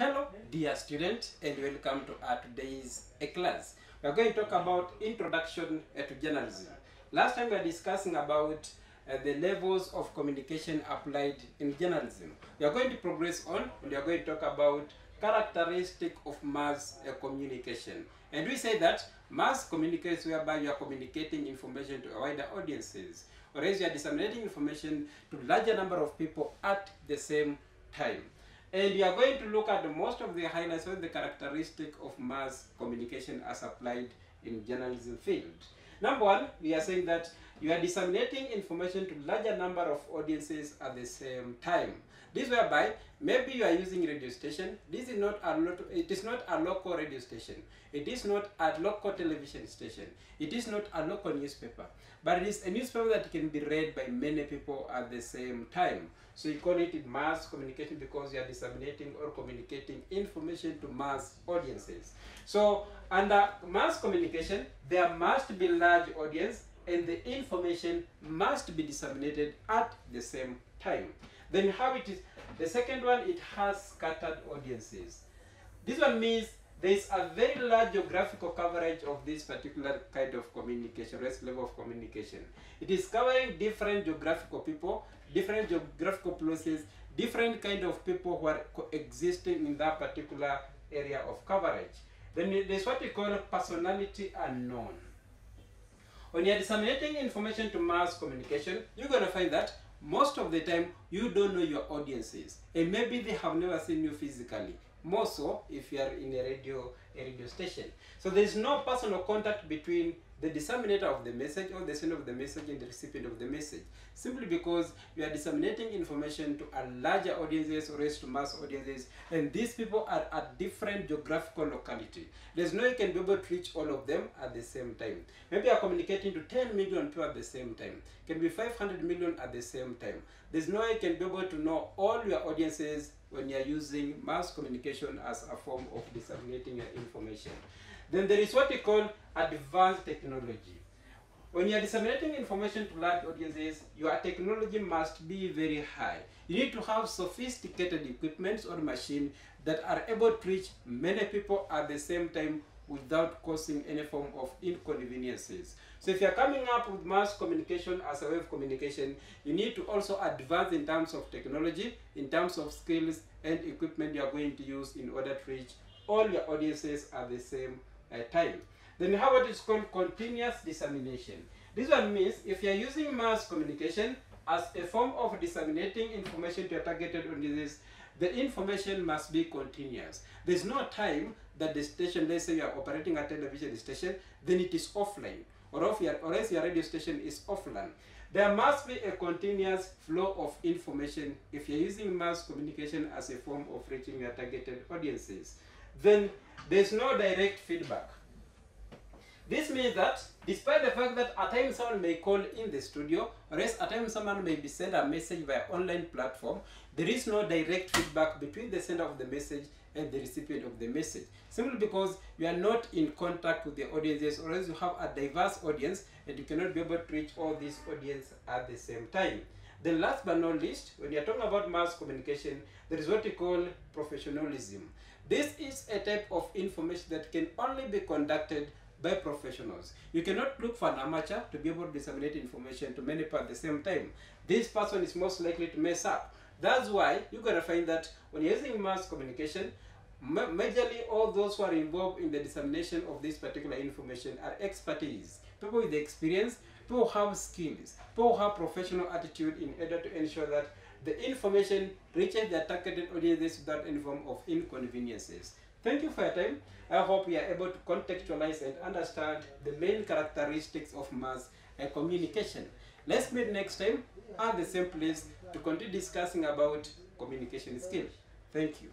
Hello dear student, and welcome to our today's class. We are going to talk about introduction to journalism. Last time we were discussing about the levels of communication applied in journalism. We are going to progress on and we are going to talk about characteristic of mass communication. And we say that mass communication whereby you are communicating information to wider audiences, or else you are disseminating information to larger number of people at the same time. And we are going to look at most of the highlights of the characteristic of mass communication as applied in journalism field. Number one, we are saying that you are disseminating information to larger number of audiences at the same time. This whereby maybe you are using radio station. This is not a local radio station. It is not a local television station. It is not a local newspaper. But it is a newspaper that can be read by many people at the same time. So you call it mass communication because you are disseminating or communicating information to mass audiences. So under mass communication, there must be large audience and the information must be disseminated at the same time. Then how it is? The second one, it has scattered audiences. This one means there is a very large geographical coverage of this particular kind of communication, rest level of communication. It is covering different geographical people, different geographical places, different kind of people who are coexisting in that particular area of coverage. Then there's what we call personality unknown. When you're disseminating information to mass communication, you're going to find that most of the time you don't know your audiences, and maybe they have never seen you physically. More so if you are in a radio station. So there is no personal contact between the disseminator of the message or the sender of the message and the recipient of the message, simply because you are disseminating information to a larger audiences or to mass audiences, and these people are at different geographical locality. There's no way you can be able to reach all of them at the same time. Maybe you are communicating to 10 million people at the same time. It can be 500 million at the same time. There's no way you can be able to know all your audiences when you are using mass communication as a form of disseminating your information. Then there is what we call advanced technology. When you are disseminating information to large audiences, your technology must be very high. You need to have sophisticated equipments or machines that are able to reach many people at the same time without causing any form of inconveniences. So if you are coming up with mass communication as a way of communication, you need to also advance in terms of technology, in terms of skills and equipment you are going to use in order to reach all your audiences at the same time. Then how what is called continuous dissemination. This one means if you are using mass communication as a form of disseminating information to your targeted audiences, the information must be continuous. There's no time that the station, let's say you are operating a television station, then it is offline, or else your radio station is offline. There must be a continuous flow of information if you're using mass communication as a form of reaching your targeted audiences. Then there's no direct feedback. This means that despite the fact that at times someone may call in the studio, or else at times someone may be sent a message via online platform, there is no direct feedback between the sender of the message and the recipient of the message, simply because you are not in contact with the audiences, or else you have a diverse audience and you cannot be able to reach all these audiences at the same time. Then last but not least, when you are talking about mass communication, there is what we call professionalism. This is a type of information that can only be conducted by professionals. You cannot look for an amateur to be able to disseminate information to many people at the same time. This person is most likely to mess up. That's why you're going to find that when you're using mass communication, majorly all those who are involved in the dissemination of this particular information are expertise, people with experience, people who have skills, people who have professional attitude in order to ensure that the information reaches their targeted audiences without any form of inconveniences. Thank you for your time. I hope you are able to contextualize and understand the main characteristics of mass communication. Let's meet next time at the same place to continue discussing about communication skills. Thank you.